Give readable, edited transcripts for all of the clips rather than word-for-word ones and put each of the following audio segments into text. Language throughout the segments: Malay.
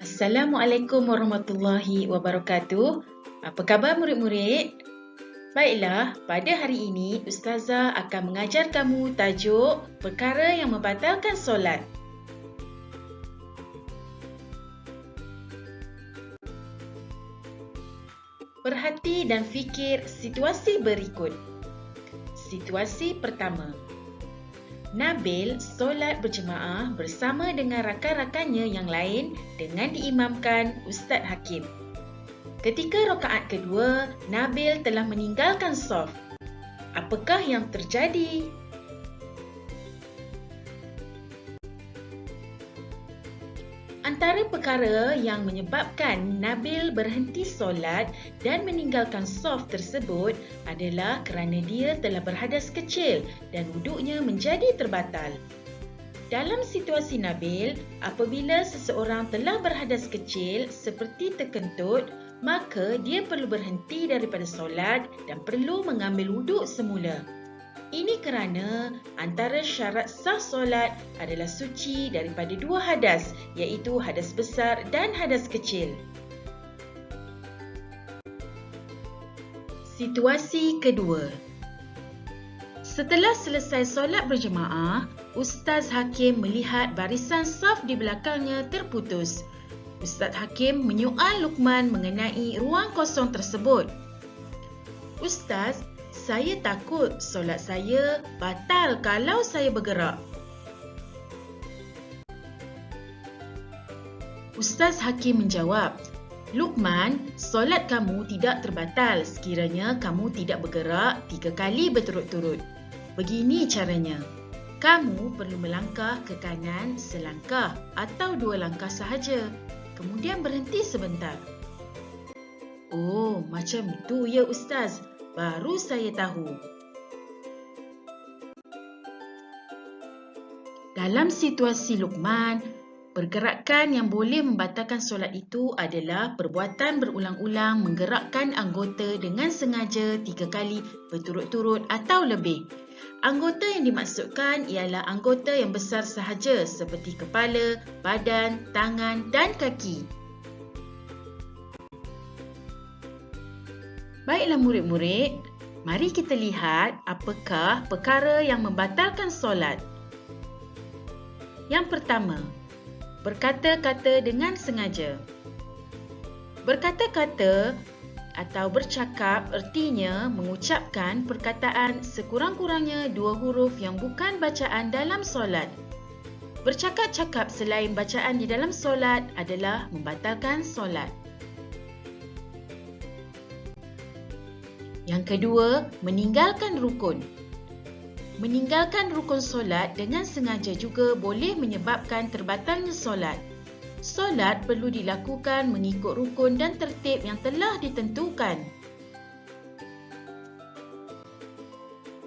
Assalamualaikum warahmatullahi wabarakatuh. Apa khabar murid-murid? Baiklah, pada hari ini Ustazah akan mengajar kamu tajuk perkara yang membatalkan solat. Perhati dan fikir situasi berikut. Situasi pertama. Nabil solat berjemaah bersama dengan rakan-rakannya yang lain dengan diimamkan Ustaz Hakim. Ketika rakaat kedua, Nabil telah meninggalkan saf. Apakah yang terjadi? Antara perkara yang menyebabkan Nabil berhenti solat dan meninggalkan saf tersebut adalah kerana dia telah berhadas kecil dan wuduknya menjadi terbatal. Dalam situasi Nabil, apabila seseorang telah berhadas kecil seperti terkentut, maka dia perlu berhenti daripada solat dan perlu mengambil wuduk semula. Ini kerana antara syarat sah solat adalah suci daripada dua hadas, iaitu hadas besar dan hadas kecil. Situasi kedua. Setelah selesai solat berjemaah, Ustaz Hakim melihat barisan saf di belakangnya terputus. Ustaz Hakim menyoal Luqman mengenai ruang kosong tersebut. Ustaz, saya takut solat saya batal kalau saya bergerak. Ustaz Hakim menjawab, Luqman, solat kamu tidak terbatal sekiranya kamu tidak bergerak 3 kali berturut-turut. Begini caranya. Kamu perlu melangkah ke kanan selangkah atau 2 langkah sahaja. Kemudian berhenti sebentar. Oh, macam itu ya Ustaz. Baru saya tahu. Dalam situasi Luqman, pergerakan yang boleh membatalkan solat itu adalah perbuatan berulang-ulang menggerakkan anggota dengan sengaja 3 kali berturut-turut atau lebih. Anggota yang dimaksudkan ialah anggota yang besar sahaja seperti kepala, badan, tangan dan kaki. Baiklah murid-murid, mari kita lihat apakah perkara yang membatalkan solat. Yang pertama, berkata-kata dengan sengaja. Berkata-kata atau bercakap ertinya mengucapkan perkataan sekurang-kurangnya 2 huruf yang bukan bacaan dalam solat. Bercakap-cakap selain bacaan di dalam solat adalah membatalkan solat. Yang kedua, meninggalkan rukun. Meninggalkan rukun solat dengan sengaja juga boleh menyebabkan terbatalnya solat. Solat perlu dilakukan mengikut rukun dan tertib yang telah ditentukan.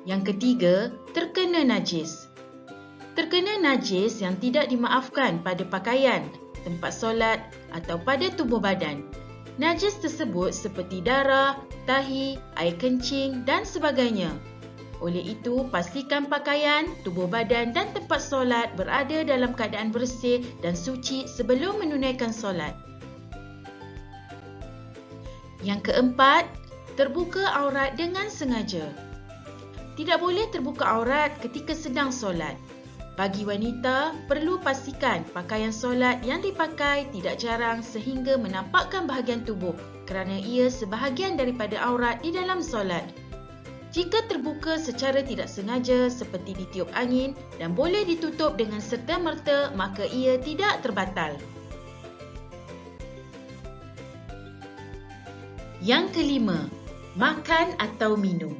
Yang ketiga, terkena najis. Terkena najis yang tidak dimaafkan pada pakaian, tempat solat atau pada tubuh badan. Najis tersebut seperti darah, tahi, air kencing dan sebagainya. Oleh itu, pastikan pakaian, tubuh badan dan tempat solat berada dalam keadaan bersih dan suci sebelum menunaikan solat. Yang keempat, terbuka aurat dengan sengaja. Tidak boleh terbuka aurat ketika sedang solat. Bagi wanita, perlu pastikan pakaian solat yang dipakai tidak jarang sehingga menampakkan bahagian tubuh kerana ia sebahagian daripada aurat di dalam solat. Jika terbuka secara tidak sengaja seperti ditiup angin dan boleh ditutup dengan serta-merta, maka ia tidak terbatal. Yang kelima, makan atau minum.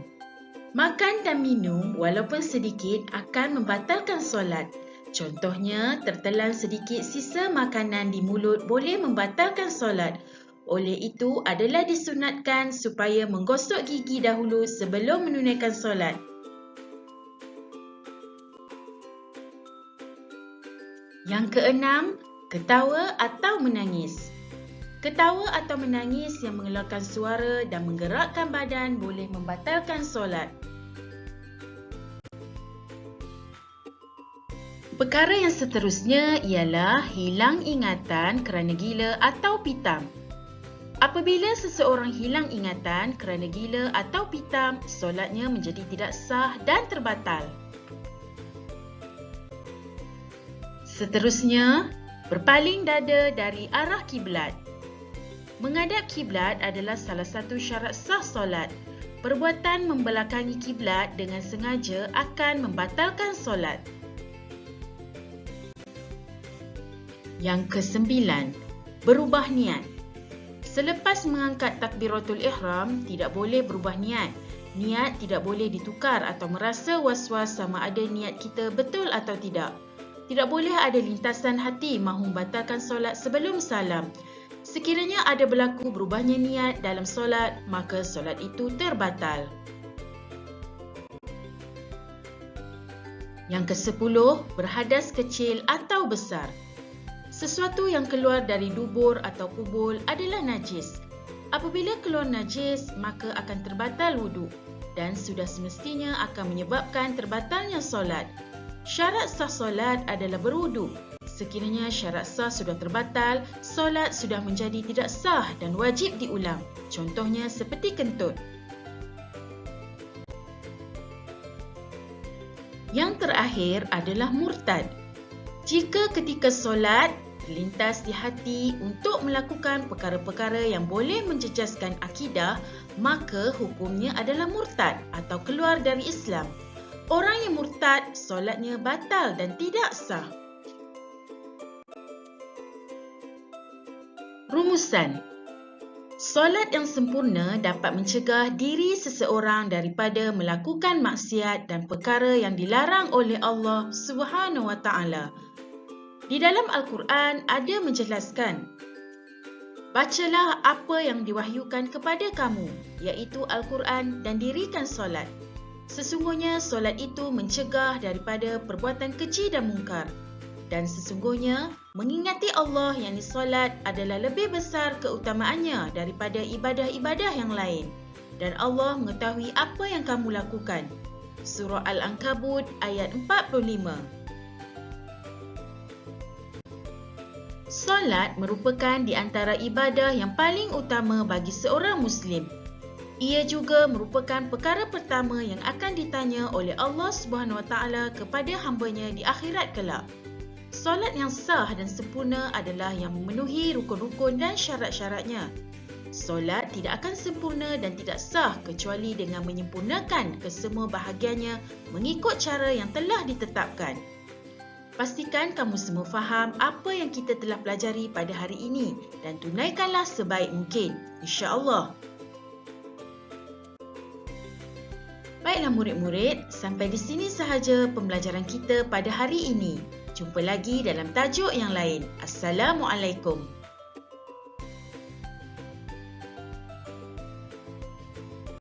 Makan dan minum walaupun sedikit akan membatalkan solat. Contohnya, tertelan sedikit sisa makanan di mulut boleh membatalkan solat. Oleh itu adalah disunatkan supaya menggosok gigi dahulu sebelum menunaikan solat. Yang keenam, ketawa atau menangis. Ketawa atau menangis yang mengeluarkan suara dan menggerakkan badan boleh membatalkan solat. Perkara yang seterusnya ialah hilang ingatan kerana gila atau pitam. Apabila seseorang hilang ingatan kerana gila atau pitam, solatnya menjadi tidak sah dan terbatal. Seterusnya, berpaling dada dari arah kiblat. Menghadap kiblat adalah salah satu syarat sah solat. Perbuatan membelakangi kiblat dengan sengaja akan membatalkan solat. Yang kesembilan, berubah niat. Selepas mengangkat takbiratul ihram, tidak boleh berubah niat. Niat tidak boleh ditukar atau merasa was-was sama ada niat kita betul atau tidak. Tidak boleh ada lintasan hati mahu membatalkan solat sebelum salam. Sekiranya ada berlaku berubahnya niat dalam solat, maka solat itu terbatal. Yang ke-10, berhadas kecil atau besar. Sesuatu yang keluar dari dubur atau kubul adalah najis. Apabila keluar najis, maka akan terbatal wuduk dan sudah semestinya akan menyebabkan terbatalnya solat. Syarat sah solat adalah berwuduk. Sekiranya syarat sah sudah terbatal, solat sudah menjadi tidak sah dan wajib diulang. Contohnya seperti kentut. Yang terakhir adalah murtad. Jika ketika solat terlintas di hati untuk melakukan perkara-perkara yang boleh menjejaskan akidah, maka hukumnya adalah murtad atau keluar dari Islam. Orang yang murtad, solatnya batal dan tidak sah. Rumusan. Solat yang sempurna dapat mencegah diri seseorang daripada melakukan maksiat dan perkara yang dilarang oleh Allah Subhanahu Wa Taala. Di dalam Al-Quran ada menjelaskan, bacalah apa yang diwahyukan kepada kamu, iaitu Al-Quran, dan dirikan solat. Sesungguhnya solat itu mencegah daripada perbuatan keji dan mungkar. Dan sesungguhnya mengingati Allah yakni solat adalah lebih besar keutamaannya daripada ibadah-ibadah yang lain. Dan Allah mengetahui apa yang kamu lakukan. Surah Al-Ankabut ayat 45. Solat merupakan di antara ibadah yang paling utama bagi seorang Muslim. Ia juga merupakan perkara pertama yang akan ditanya oleh Allah Subhanahu Wa Taala kepada hamba-Nya di akhirat kelak. Solat yang sah dan sempurna adalah yang memenuhi rukun-rukun dan syarat-syaratnya. Solat tidak akan sempurna dan tidak sah kecuali dengan menyempurnakan kesemua bahagiannya mengikut cara yang telah ditetapkan. Pastikan kamu semua faham apa yang kita telah pelajari pada hari ini dan tunaikanlah sebaik mungkin, insya-Allah. Baiklah murid-murid, sampai di sini sahaja pembelajaran kita pada hari ini. Jumpa lagi dalam tajuk yang lain. Assalamualaikum.